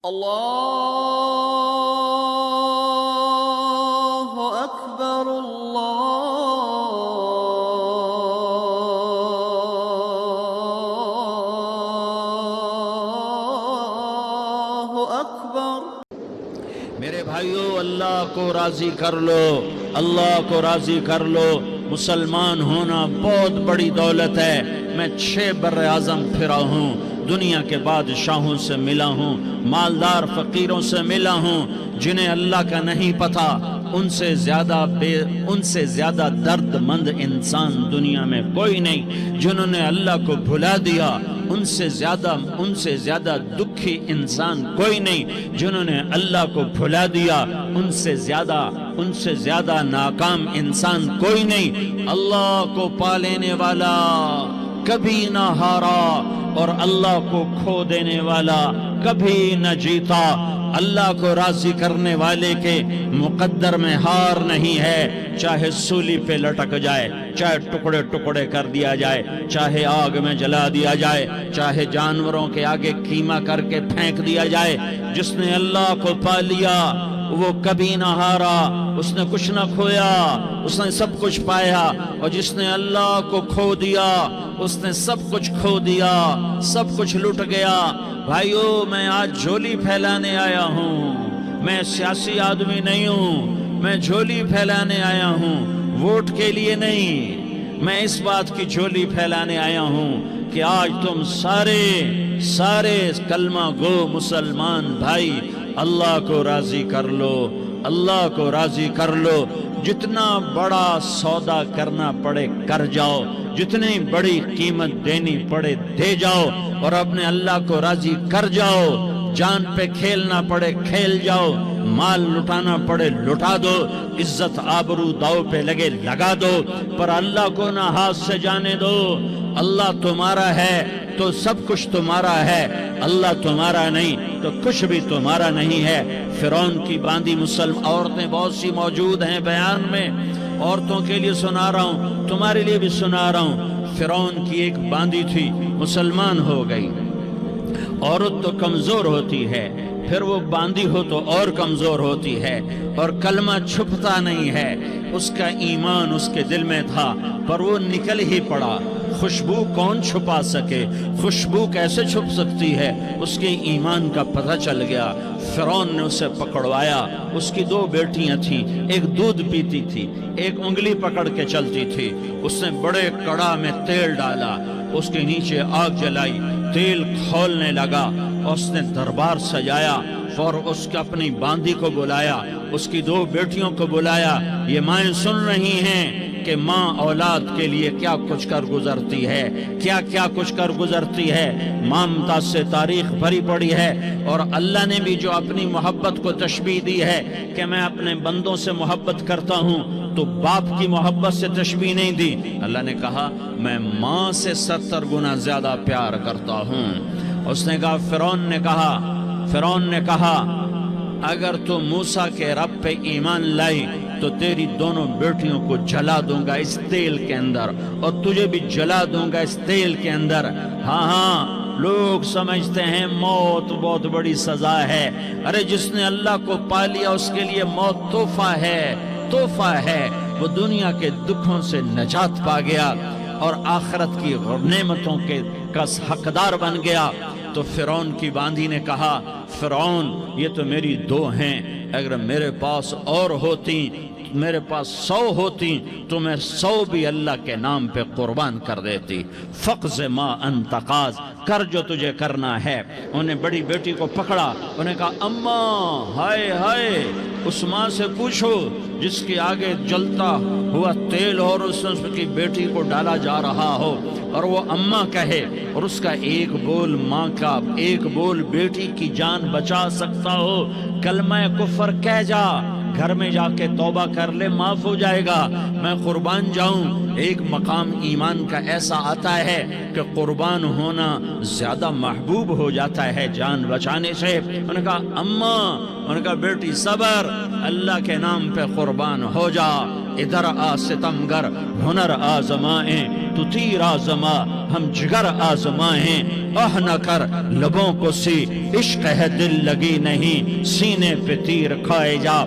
اللہ اکبر اللہ اکبر۔ میرے بھائیو، اللہ کو راضی کر لو، اللہ کو راضی کر لو۔ مسلمان ہونا بہت بڑی دولت ہے۔ میں 6 بر اعظم پھرا ہوں، دنیا کے بادشاہوں سے ملا ہوں، مالدار فقیروں سے ملا ہوں، جنہیں اللہ کا نہیں پتہ ان سے زیادہ درد مند انسان دنیا میں کوئی نہیں۔ جنہوں نے اللہ کو بھلا دیا ان سے زیادہ دکھی انسان کوئی نہیں۔ جنہوں نے اللہ کو بھلا دیا ان سے زیادہ ناکام انسان کوئی نہیں۔ اللہ کو پا لینے والا کبھی نہ ہارا اور اللہ کو کھو دینے والا کبھی نہ جیتا۔ اللہ کو راضی کرنے والے کے مقدر میں ہار نہیں ہے، چاہے سولی پہ لٹک جائے، چاہے ٹکڑے ٹکڑے کر دیا جائے، چاہے آگ میں جلا دیا جائے، چاہے جانوروں کے آگے قیمہ کر کے پھینک دیا جائے۔ جس نے اللہ کو پا لیا وہ کبھی نہ ہارا، اس نے کچھ نہ کھویا، اس نے سب کچھ پایا۔ اور جس نے اللہ کو کھو دیا اس نے سب کچھ کھو دیا، سب کچھ لٹ گیا۔ بھائیو، میں آج جھولی پھیلانے آیا ہوں، میں سیاسی آدمی نہیں ہوں، میں جھولی پھیلانے آیا ہوں، ووٹ کے لیے نہیں۔ میں اس بات کی جھولی پھیلانے آیا ہوں کہ آج تم سارے کلمہ گو مسلمان بھائی اللہ کو راضی کر لو، اللہ کو راضی کر لو۔ جتنا بڑا سودا کرنا پڑے کر جاؤ، جتنی بڑی قیمت دینی پڑے دے جاؤ، اور اپنے اللہ کو راضی کر جاؤ۔ جان پہ کھیلنا پڑے کھیل جاؤ، مال لٹانا پڑے لٹا دو، عزت آبرو داؤ پہ لگے لگا دو، پر اللہ کو نہ ہاتھ سے جانے دو۔ اللہ تمہارا ہے تو سب کچھ تمہارا ہے، اللہ تمہارا نہیں تو کچھ بھی تمہارا نہیں ہے۔ فرعون کی باندھی مسلم عورتیں بہت سی موجود ہیں بیان میں، عورتوں کے لیے سنا رہا ہوں، تمہارے لیے بھی سنا رہا ہوں۔ فرعون کی ایک باندھی تھی، مسلمان ہو گئی۔ عورت تو کمزور ہوتی ہے، پھر وہ باندھی ہو تو اور کمزور ہوتی ہے، اور کلمہ چھپتا نہیں ہے۔ اس کا ایمان اس کے دل میں تھا پر وہ نکل ہی پڑا۔ خوشبو کون چھپا سکے، خوشبو کیسے چھپ سکتی ہے؟ اس کے ایمان کا پتہ چل گیا۔ فرعون نے اسے پکڑوایا۔ اس کی 2 بیٹیاں تھیں، ایک دودھ پیتی تھی، ایک انگلی پکڑ کے چلتی تھی۔ اس نے بڑے کڑا میں تیل ڈالا، اس کے نیچے آگ جلائی، تیل کھولنے لگا، اور اس نے دربار سجایا، اور اس کے اپنی باندھی کو بلایا، اس کی 2 بیٹیوں کو بلایا۔ یہ مائیں سن رہی ہیں کہ ماں اولاد کے لیے کیا کچھ کر گزرتی ہے، کیا کچھ کر گزرتی ہے۔ مامتا سے تاریخ بھری پڑی ہے، اور اللہ نے بھی جو اپنی محبت کو تشبیہ دی ہے کہ میں اپنے بندوں سے محبت کرتا ہوں، تو باپ کی محبت سے تشبیہ نہیں دی۔ اللہ نے کہا میں ماں سے 70 گنا زیادہ پیار کرتا ہوں۔ اس نے کہا فرعون نے کہا اگر تو موسیٰ کے رب پہ ایمان لائی تو تیری دونوں بیٹیوں کو جلا دوں گا اس تیل کے اندر، اور تجھے بھی جلا دوں گا اس تیل کے اندر۔ ہاں، لوگ سمجھتے ہیں موت بہت بڑی سزا ہے۔ ارے جس نے اللہ کو پا لیا اس کے لیے موت تحفہ ہے۔ وہ دنیا کے دکھوں سے نجات پا گیا اور آخرت کی نعمتوں کا حقدار بن گیا۔ تو فرعون کی باندھی نے کہا فرعون یہ تو میری 2 ہیں، اگر میرے پاس اور ہوتی، میرے پاس 100 ہوتی تو میں 100 بھی اللہ کے نام پہ قربان کر دیتی۔ فقض ما انت قاض، کر جو تجھے کرنا ہے۔ انہیں بڑی بیٹی کو پکڑا، انہیں کہا اماں ہائے، اس ماں سے پوچھو جس کے آگے جلتا ہوا تیل اور اس کی بیٹی کو ڈالا جا رہا ہو، اور وہ اماں کہے، اور اس کا ایک بول ماں کا، ایک بول بیٹی کی جان بچا سکتا ہو، کلمہ کفر کہہ جا، گھر میں جا کے توبہ کر لے، معاف ہو جائے گا، میں قربان جاؤں۔ ایک مقام ایمان کا ایسا آتا ہے کہ قربان ہونا زیادہ محبوب ہو جاتا ہے جان بچانے سے۔ انہوں نے کہا اماں ان کا بیٹی صبر، اللہ کے نام پہ قربان ہو جا، ادھر آ ستمگر ہنر آزمائیں، تو تیر آزما ہم جگر آزمائیں، اہ نہ کر لبوں کو سی عشق ہے دل لگی نہیں، سینے پہ تیر کھائے جا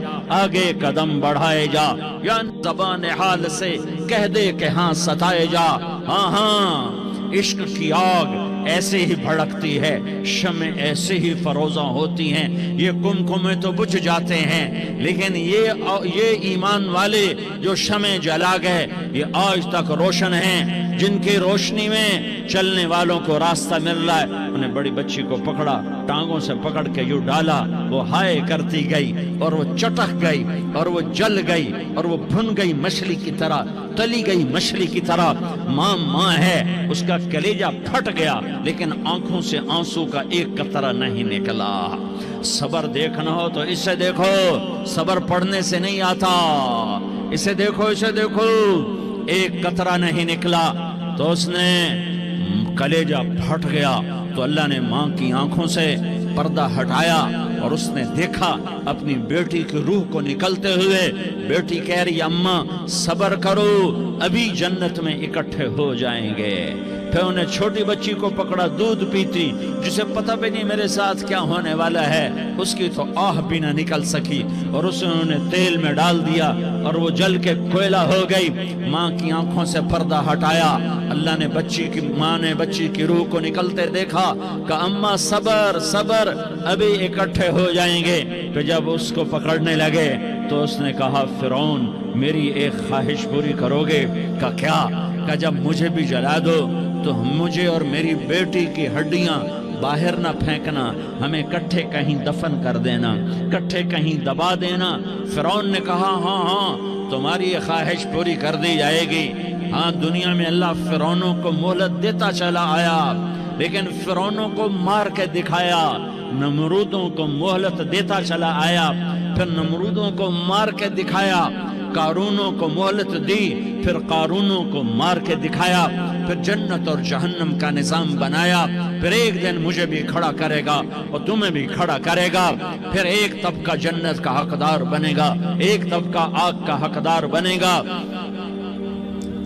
آگے قدم بڑھائے جا، یا زبان حال سے کہہ دے کہ ہاں ستائے جا، ہاں ہاں عشق کی آگ ایسے ہی بھڑکتی ہے، شمع ایسے ہی فروزاں ہوتی ہیں، یہ کمکمے تو بجھ جاتے ہیں، لیکن یہ ایمان والے جو شمع جلا گئے یہ آج تک روشن ہیں، جن کی روشنی میں چلنے والوں کو راستہ مل رہا ہے۔ انہیں بڑی بچی کو پکڑا، ٹانگوں سے پکڑ کے یوں ڈالا، وہ ہائے کرتی گئی اور وہ چٹک گئی اور وہ جل گئی اور وہ بھن گئی مچھلی کی طرح، تلی گئی مچھلی کی طرح۔ ماں ماں ہے، اس کا کلیجہ پھٹ گیا لیکن آنکھوں سے آنسو کا ایک قطرہ نہیں نکلا۔ صبر دیکھنا ہو تو اسے دیکھو، صبر پڑھنے سے نہیں آتا، اسے دیکھو اسے دیکھو، ایک قطرہ نہیں نکلا تو اس نے کلیجہ پھٹ گیا، تو اللہ نے ماں کی آنکھوں سے پردہ ہٹایا اور اس نے دیکھا اپنی بیٹی کی روح کو نکلتے ہوئے۔ بیٹی کہہ رہی اماں صبر کرو، ابھی جنت میں اکٹھے ہو جائیں گے۔ پھر انہیں چھوٹی بچی کو پکڑا، دودھ پیتی، جسے پتہ بھی نہیں میرے ساتھ کیا ہونے والا ہے، اس کی تو آہ بھی نہ نکل سکی، اور اسے انہوں نے تیل میں ڈال دیا اور وہ جل کے کوئلہ ہو گئی۔ ماں کی آنکھوں سے پردہ ہٹایا، اللہ نے ماں نے بچی کی روح کو نکلتے دیکھا کہ اماں صبر صبر، ابھی اکٹھے ہو جائیں گے۔ پھر جب اس کو پکڑنے لگے تو اس نے کہا فرعون میری ایک خواہش پوری کرو گے؟ کہ کیا؟ کہ جب مجھے بھی جلا دو تو مجھے اور میری بیٹی کی ہڈیاں باہر نہ پھینکنا، ہمیں کٹھے کہیں دفن کر دینا، کٹھے کہیں دبا دینا۔ فرعون نے کہا ہاں ہاں تمہاری یہ خواہش پوری کر دی جائے گی۔ ہاں دنیا میں اللہ فرعونوں کو مہلت دیتا چلا آیا، لیکن فرعونوں کو مار کے دکھایا، نمرودوں کو مہلت دیتا چلا آیا، پھر نمرودوں کو مار کے دکھایا، قارونوں کو مہلت دی، پھر قارونوں کو مار کے دکھایا، پھر جنت اور جہنم کا نظام بنایا، پھر ایک دن مجھے بھی کھڑا کرے گا اور تمہیں بھی کھڑا کرے گا، پھر ایک طبقہ جنت کا حقدار بنے گا، ایک طبقہ آگ کا حقدار بنے گا۔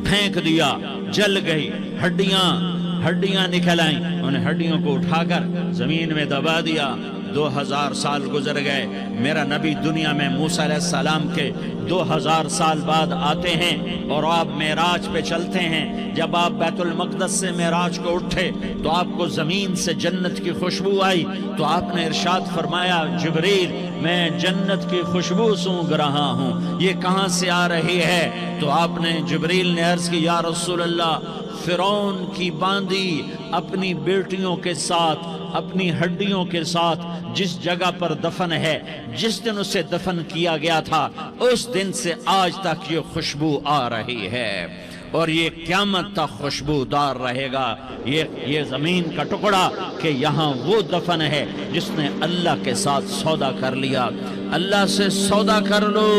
پھینک دیا، جل گئی، ہڈیاں نکل آئیں، انہیں ہڈیوں کو اٹھا کر زمین میں دبا دیا۔ 2000 سال گزر گئے، میرا نبی دنیا میں موسیٰ علیہ السلام کے 2000 سال بعد آتے ہیں اور آپ معراج پہ چلتے ہیں۔ جب آپ بیت المقدس سے معراج کو اٹھے تو آپ کو زمین سے جنت کی خوشبو آئی، تو آپ نے ارشاد فرمایا جبریل میں جنت کی خوشبو سونگھ رہا ہوں، یہ کہاں سے آ رہی ہے؟ تو آپ نے جبریل نے عرض کی یا رسول اللہ فرعون کی باندی اپنی بیٹیوں کے ساتھ، اپنی ہڈیوں کے ساتھ جس جگہ پر دفن ہے، جس دن اسے دفن کیا گیا تھا اس دن سے آج تک یہ خوشبو آ رہی ہے، اور یہ قیامت تک خوشبودار رہے گا۔ یہ زمین کا ٹکڑا کہ یہاں وہ دفن ہے جس نے اللہ کے ساتھ سودا کر لیا۔ اللہ سے سودا کر لو،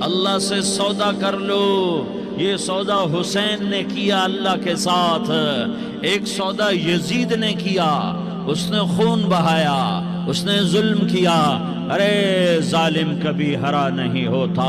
اللہ سے سودا کر لو۔ یہ سودا حسین نے کیا اللہ کے ساتھ، ایک سودا یزید نے کیا، اس نے خون بہایا، اس نے ظلم کیا۔ ارے ظالم کبھی ہرا نہیں ہوتا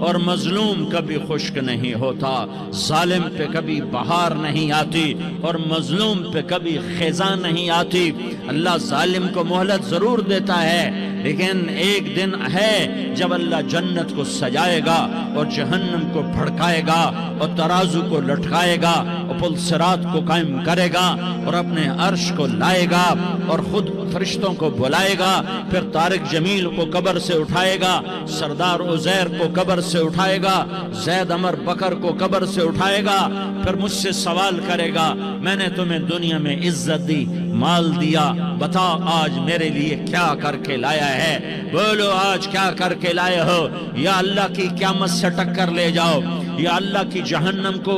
اور مظلوم کبھی خشک نہیں ہوتا، ظالم پہ کبھی بہار نہیں آتی اور مظلوم پہ کبھی خزاں نہیں آتی۔ اللہ ظالم کو مہلت ضرور دیتا ہے، لیکن ایک دن ہے جب اللہ جنت کو سجائے گا اور جہنم کو بھڑکائے گا اور ترازو کو لٹکائے گا اور پل صراط کو قائم کرے گا اور اپنے عرش کو لائے گا اور خود فرشتوں کو بلائے گا، پھر طارق جمیل کو قبر سے اٹھائے گا، سردار عزیر کو قبر سے اٹھائے گا، زید عمر بکر کو قبر سے اٹھائے گا، پھر مجھ سے سوال کرے گا میں نے تمہیں دنیا میں عزت دی، مال دیا، بتا آج میرے لیے کیا کر کے لایا ہے؟ بولو آج کیا کر کے لائے ہو؟ یا اللہ کی قیامت سے ٹکر لے جاؤ، یا اللہ کی جہنم کو